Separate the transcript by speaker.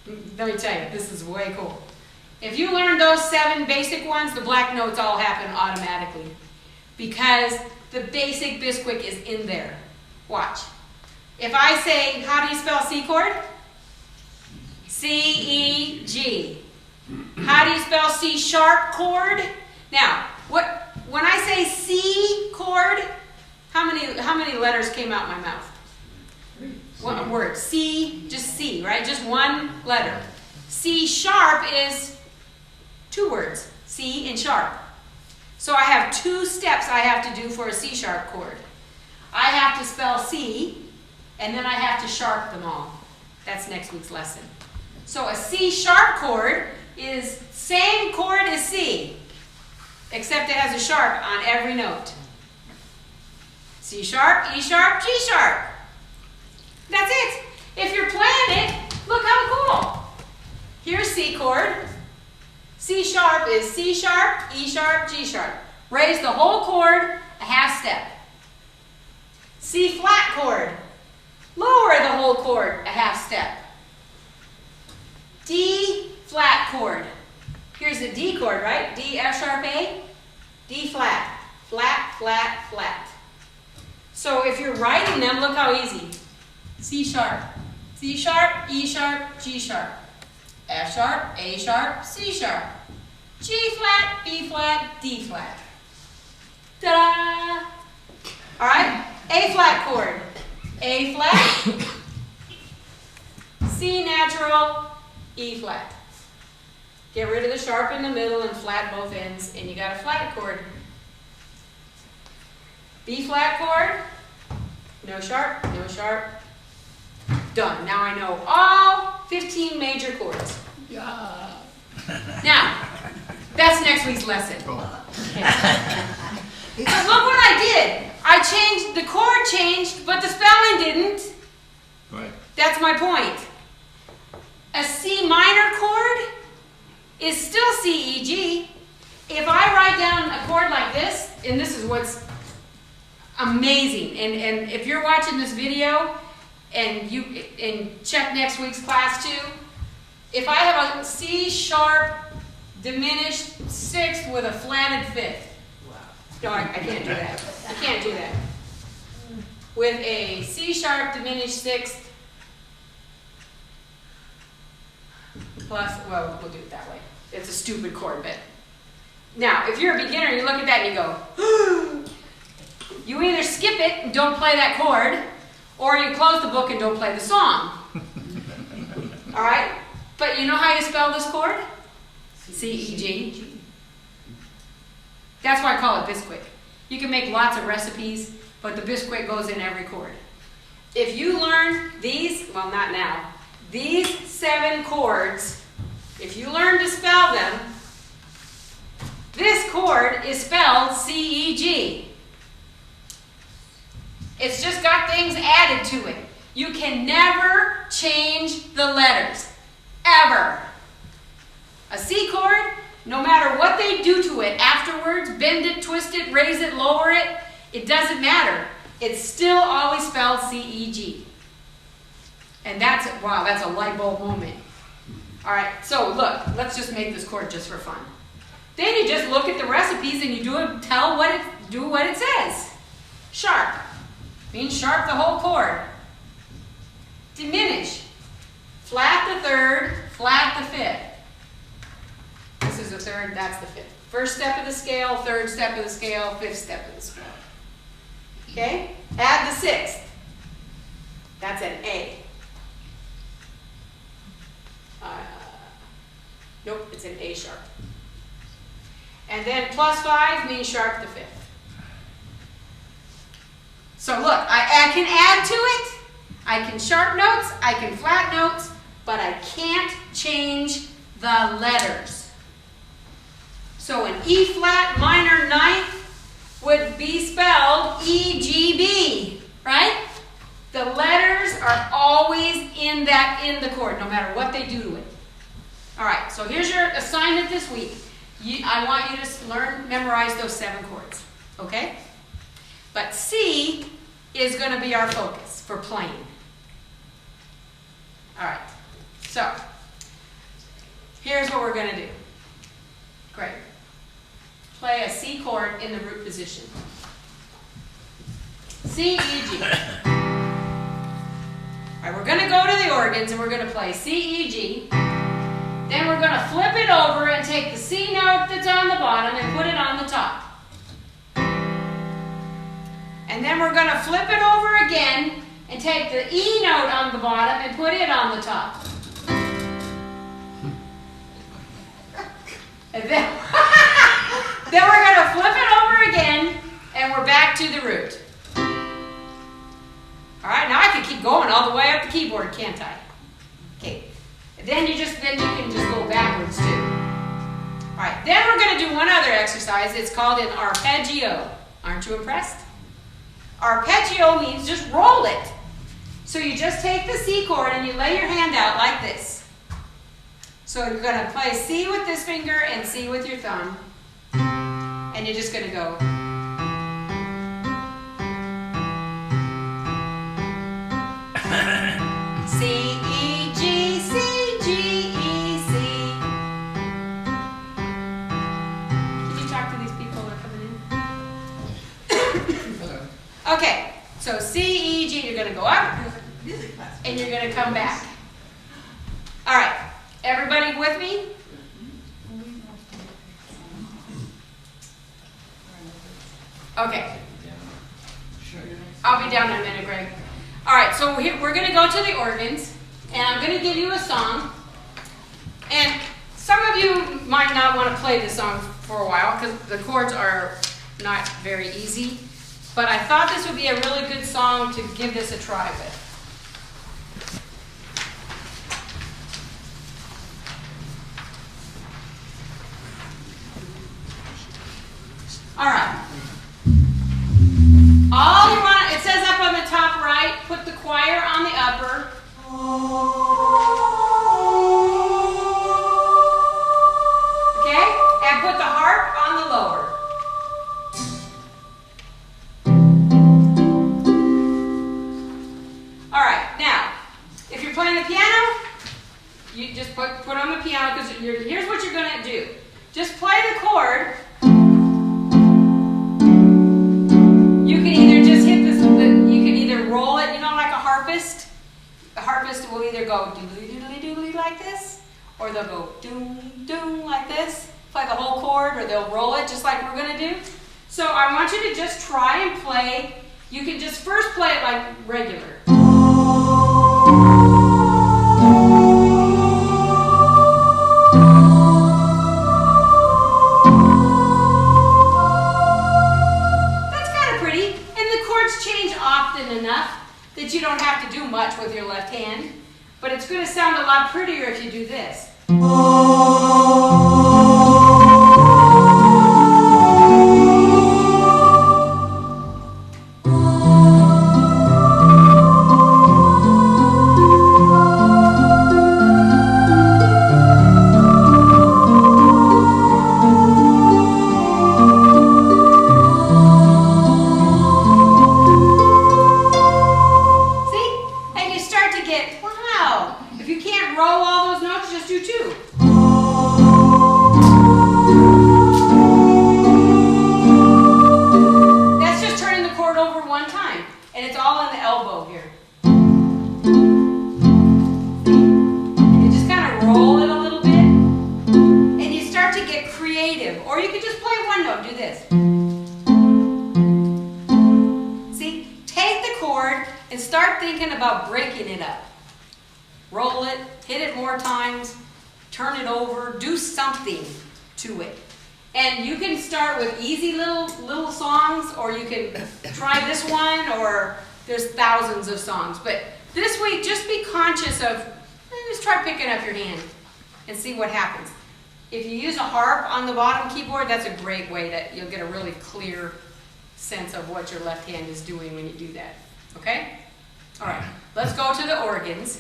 Speaker 1: Let me tell you, this is way cool. If you learn those 7 basic ones, the black notes all happen automatically. Because the basic Bisquick is in there. Watch. If I say, how do you spell C chord? C-E-G. How do you spell C sharp chord? Now, when I say C chord, how many letters came out my mouth? One word. C, just C, right? Just one letter. C sharp is 2 words. C and sharp. So I have 2 steps I have to do for a C sharp chord. I have to spell C, and then I have to sharp them all. That's next week's lesson. So a C sharp chord is same chord as C, except it has a sharp on every note. C sharp, E sharp, G sharp. That's it. If you're playing it, look how cool. Here's C chord. C sharp is C sharp, E sharp, G sharp. Raise the whole chord a half step. C flat chord. Lower the whole chord a half step. D flat chord. Here's the D chord, right? D, F sharp, A. D flat. Flat, flat, flat. So if you're writing them, look how easy. C sharp, E sharp, G sharp. F sharp, A sharp, C sharp. G flat, B flat, D flat. Ta-da! All right, A flat chord. A flat, C natural, E flat. Get rid of the sharp in the middle and flat both ends, and you got a flat chord. B flat chord, no sharp, no sharp. Done. Now I know all 15 major chords.
Speaker 2: Yeah.
Speaker 1: Now, that's next week's lesson. Okay. But look what I did. I changed, the chord changed, but the spelling didn't.
Speaker 2: Right.
Speaker 1: That's my point. A C minor chord is still C, E, G. If I write down a chord like this, and this is what's amazing, and if you're watching this video, and check next week's class too, if I have a C sharp diminished 6th with a flatted 5th, no, I can't do that. I can't do that. With a C sharp diminished 6th plus, well, we'll do it that way. It's a stupid chord, but now if you're a beginner, you look at that and you go, you either skip it and don't play that chord, or you close the book and don't play the song. All right? But you know how you spell this chord? C-E-G. That's why I call it Bisquick. You can make lots of recipes, but the Bisquick goes in every chord. If you learn these, well, not now, these 7 chords, if you learn to spell them, this chord is spelled C-E-G. It's just got things added to it. You can never change the letters, ever. A C chord, no matter what they do to it afterwards, bend it, twist it, raise it, lower it, it doesn't matter. It's still always spelled C-E-G. And that's, wow, that's a light bulb moment. All right, so look, let's just make this chord just for fun. Then you just look at the recipes and you do what it says. Sharp means sharp the whole chord. Diminish, flat the 3rd, flat the 5th. This is the 3rd, that's the 5th. First step of the scale, 3rd step of the scale, 5th step of the scale. Okay? Add the 6th. That's an A. Nope, it's an A sharp. And then plus 5 means sharp the 5th. So look, I can add to it. I can sharp notes, I can flat notes, but I can't change the letters. So an E flat minor 9th would be spelled E-G-B, right? The letters are always in the chord, no matter what they do to it. All right, so here's your assignment this week. I want you to memorize those 7 chords, okay? But C is going to be our focus for playing. All right, so here's what we're going to do. Great. Play a C chord in the root position. C, E, G. All right, we're going to go to the organs and we're going to play C, E, G. Then we're going to flip it over and take the C note that's on the bottom and put it on the top. And then we're going to flip it over again and take the E note on the bottom and put it on the top. And then, then we're going to flip it over again and we're back to the root. All right, now I can keep going all the way up the keyboard, can't I? Okay. Then you can just go backwards too. All right, then we're going to do one other exercise. It's called an arpeggio. Aren't you impressed? Arpeggio means just roll it. So you just take the C chord and you lay your hand out like this. So you're going to play C with this finger and C with your thumb. And you're just going to go. C, E, G, C, G, E, C. Can you talk to these people that are coming in? Okay, so C, E, G, you're going to go up, and you're going to come back. All right, everybody with me? Okay. I'll be down in a minute, Greg. All right, so we're going to go to the organs, and I'm going to give you a song. And some of you might not want to play this song for a while because the chords are not very easy. But I thought this would be a really good song to give this a try with. All right. All you want, it says up on the top right, put the choir on the upper. Okay? And put the harp on the lower. All right, now, if you're playing the piano, you just put on the piano, because here's what you're going to do. Just play the chord. You can either just hit this, you can either roll it, you know, like a harpist. The harpist will either go doodly-doodly-doodly like this, or they'll go doom-doom like this, play the whole chord, or they'll roll it just like we're going to do. So I want you to just try and play. You can just first play it like regular. Enough that you don't have to do much with your left hand, but it's going to sound a lot prettier if you do this. To it. And you can start with easy little songs, or you can try this one, or there's thousands of songs. But this week, just be conscious of, just try picking up your hand and see what happens. If you use a harp on the bottom keyboard, that's a great way that you'll get a really clear sense of what your left hand is doing when you do that. Okay? All right, let's go to the organs.